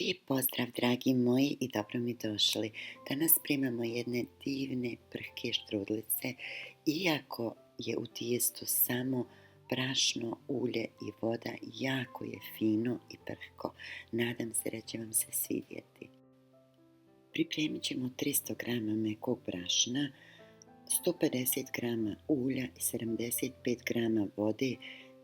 Lijep pozdrav, dragi moji, i dobro mi došli. Danas primamo jedne divne, prhke štrudlice, iako je u tijestu samo brašno, ulje i voda, jako je fino i prhko. Nadam se da će vam se svidjeti. Pripremit ćemo 300 g mekog brašna, 150 g ulja i 75 g vode.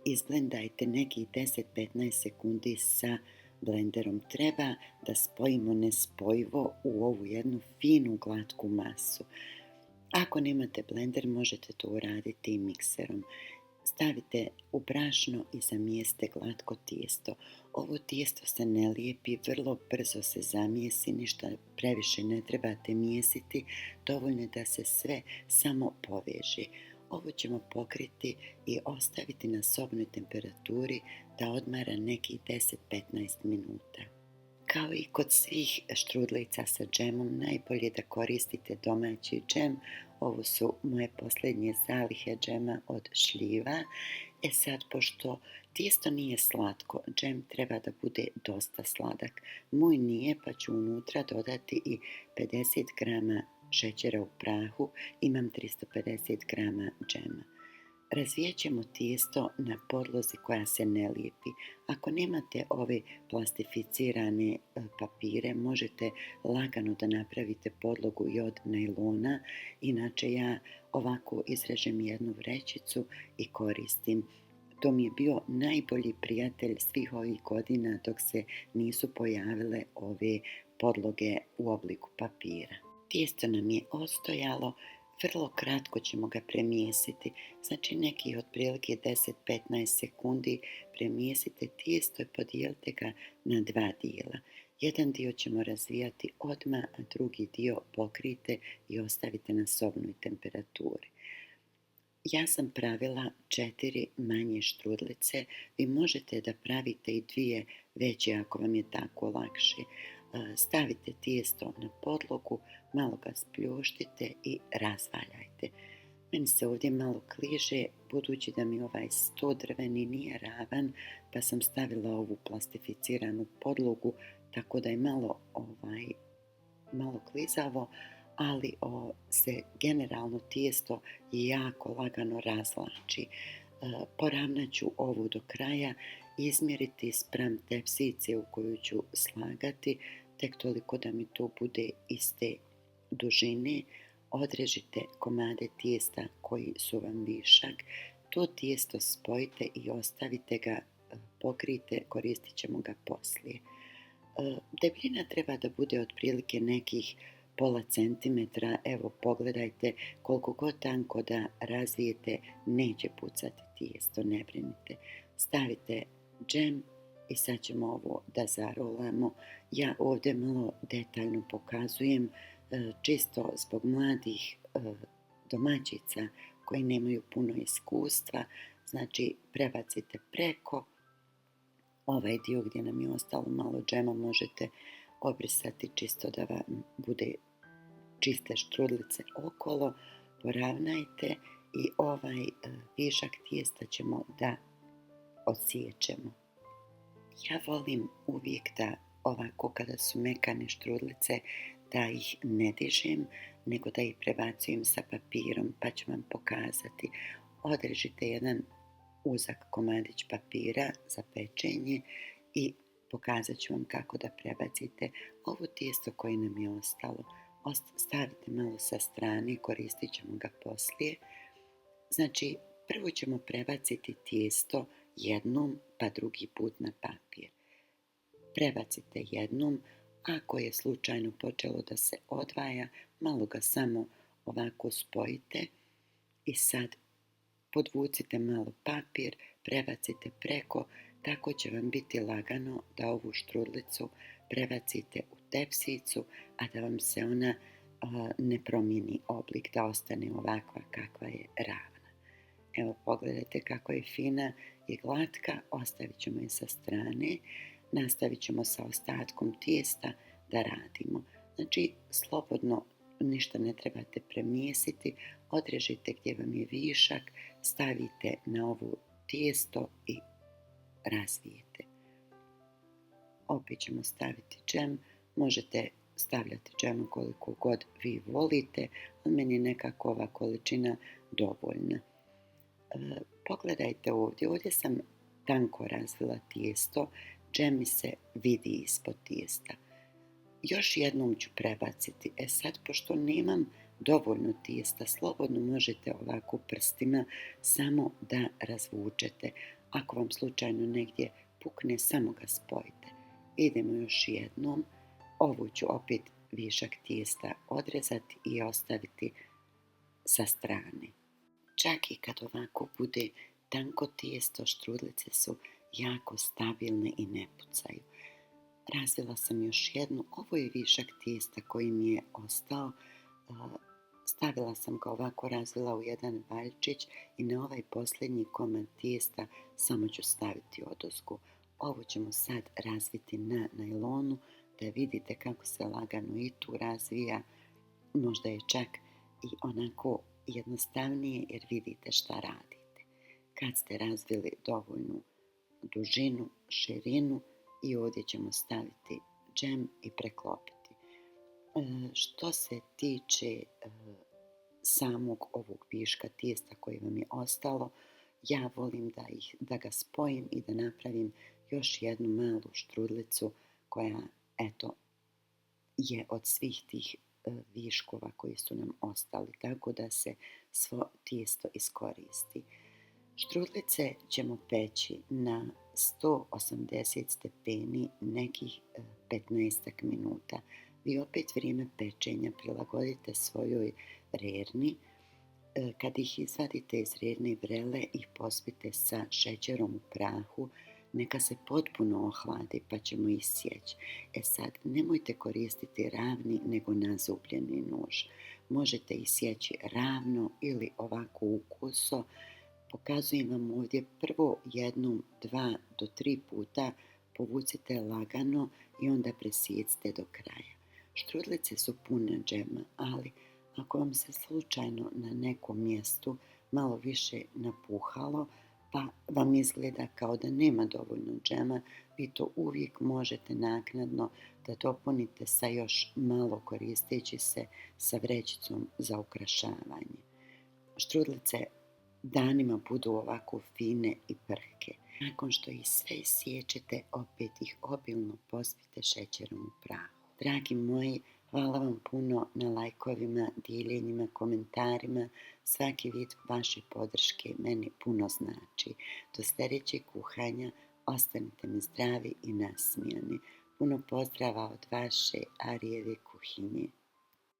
Izblendajte nekih 10-15 sekundi sa blenderom. Treba da spojimo nespojivo u ovu jednu finu glatku masu. Ako nemate blender, možete to uraditi i mikserom. Stavite u brašno i zamijeste glatko tijesto. Ovo tijesto se ne lijepi, vrlo brzo se zamijesi, ništa previše ne trebate mijesiti, dovoljno je da se sve samo poveže. Ovo ćemo pokriti i ostaviti na sobnoj temperaturi da odmara nekih 10-15 minuta. Kao i kod svih štrudlica sa džemom, najbolje da koristite domaći džem. Ovo su moje posljednje zalihe džema od šljiva. Sad, pošto tijesto nije slatko, džem treba da bude dosta sladak. Moj nije, pa ću unutra dodati i 50 g šećera u prahu, imam 350 g džema. Razvijat ćemo tijesto na podlozi koja se ne lijepi. Ako nemate ove plastificirane papire, možete lagano da napravite podlogu i od najlona. Inače, ja ovako izrežem jednu vrećicu i koristim. To mi je bio najbolji prijatelj svih ovih godina dok se nisu pojavile ove podloge u obliku papira. Tijesto nam je ostojalo. Vrlo kratko ćemo ga premijesiti, znači nekih otprilike 10-15 sekundi premijesite tijesto i podijelite ga na dva dijela. Jedan dio ćemo razvijati odmah, a drugi dio pokrijte i ostavite na sobnoj temperaturi. Ja sam pravila 4 manje štrudlice, vi možete da pravite i 2 veće ako vam je tako lakše. Stavite tijesto na podlogu, malo ga spljuštite i razvaljajte. Meni se ovdje malo kliže, budući da mi ovaj sto drveni nije ravan, pa sam stavila ovu plastificiranu podlogu, tako da je malo klizavo, ali se generalno tijesto jako lagano razvlači. Poravnat ću ovu do kraja, izmjeriti spram tepsice u koju ću slagati, tek toliko da mi to bude iste dužine. Odrežite komade tijesta koji su vam višak, to tijesto spojite i ostavite ga, pokrijte, koristit ćemo ga poslije. Debljina treba da bude otprilike nekih pola centimetra. Evo, pogledajte, koliko god tanko da razvijete, neće pucati tijesto, ne brinite. Stavite džem i sad ćemo ovo da zarolamo. Ja ovdje malo detaljno pokazujem, čisto zbog mladih domaćica koji nemaju puno iskustva. Znači, prebacite preko. Ovaj dio gdje nam je ostalo malo džema možete obrisati čisto da vam bude čiste štrudlice okolo. Poravnajte i ovaj višak tijesta ćemo da odsiječemo. Ja volim uvijek da ovako kada su mekane štrudlice da ih ne dižem, nego da ih prebacujem sa papirom, pa ću vam pokazati. Odrežite jedan uzak komadić papira za pečenje i pokazat ću vam kako da prebacite ovo tijesto koje nam je ostalo. Stavite malo sa strane, koristit ćemo ga poslije. Znači, prvo ćemo prebaciti tijesto jednom, pa drugi put na papir. Prebacite jednom, ako je slučajno počelo da se odvaja, malo ga samo ovako spojite i sad podvucite malo papir, prebacite preko, tako će vam biti lagano da ovu štrudlicu prebacite u tepsicu, a da vam se ona ne promijeni oblik, da ostane ovakva kakva je ravna. Evo, pogledajte kako je fina i glatka, ostavit ćemo je sa strane, nastavit ćemo sa ostatkom tijesta da radimo. Znači, slobodno, ništa ne trebate premijesiti, odrežite gdje vam je višak, stavite na ovo tijesto i razvijete. Opet ćemo staviti džem. Možete stavljati džema koliko god vi volite, ali meni je nekako ova količina dovoljna. Pogledajte ovdje, ovdje sam tanko razvila tijesto, džem mi se vidi ispod tijesta. Još jednom ću prebaciti. Sad, pošto nemam dovoljno tijesta, slobodno možete ovako prstima samo da razvučete. Ako vam slučajno negdje pukne, samo ga spojite. Idemo još jednom. Ovu ću opet višak tijesta odrezati i ostaviti sa strane. Čak i kad ovako bude tanko tijesto, štrudlice su jako stabilne i ne pucaju. Razvila sam još jednu. Ovo je višak tijesta koji mi je ostao. Stavila sam ga ovako, razvila u jedan valjčić i na ovaj posljednji komad tijesta samo ću staviti odozgu. Ovo ćemo sad razviti na najlonu da vidite kako se lagano i tu razvija. Možda je čak i onako jednostavnije jer vidite šta radite. Kad ste razvili dovoljnu dužinu, širinu, i ovdje ćemo staviti džem i preklopiti. Što se tiče samog ovog viška tijesta koji vam je ostalo, ja volim da ga spojim i da napravim još jednu malu štrudlicu koja je od svih tih viškova koji su nam ostali, tako da se svo tijesto iskoristi. Štrudlice ćemo peći na 180 stepeni nekih 15 minuta. Vi opet vrijeme pečenja prilagodite svojoj rerni. Kad ih izvadite iz rerne vrele i pospite sa šećerom u prahu, neka se potpuno ohladi pa ćemo isjeći. Sad, nemojte koristiti ravni nego nazubljeni nož. Možete isjeći ravno ili ovako ukuso. Pokazujem vam ovdje prvo 1, 2 do 3 puta, povucite lagano i onda presijecite do kraja. Štrudlice su pune džema, ali ako vam se slučajno na nekom mjestu malo više napuhalo, pa vam izgleda kao da nema dovoljno džema, vi to uvijek možete naknadno da dopunite sa još malo koristeći se sa vrećicom za ukrašavanje. Štrudlice danima budu ovako fine i prhke. Nakon što ih sve sječete, opet ih obilno pospite šećerom u prahu. Dragi moji, hvala vam puno na lajkovima, dijeljenjima, komentarima. Svaki vid vaše podrške meni puno znači. Do sljedećeg kuhanja ostanite mi zdravi i nasmijani. Puno pozdrava od vaše Arijeve kuhinje.